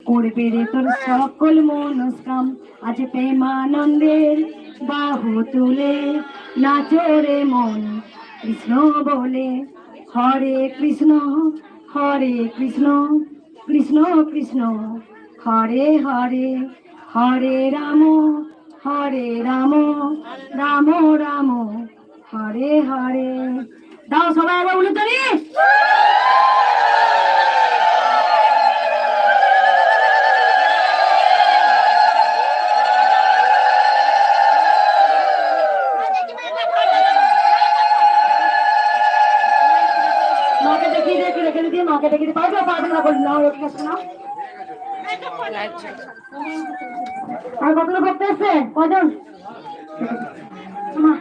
করবে রে তোর সকল মনস্কাম। আজ প্রেমানন্দের বাহু তুলে নাচো রে মন কৃষ্ণ বলে। হরে কৃষ্ণ কৃষ্ণ কৃষ্ণ হরে হরে, হরে রাম রাম রাম হরে হরে। দাও সবাই আবার উলুধ্বনি। মাকে দেখিয়ে রেখে রেখে দিয়ে মাকে দেখিয়ে পারবে পারবে না বলি নাও একটু শোনাও। আর কতজন ভক্ত এসছে কজন? মা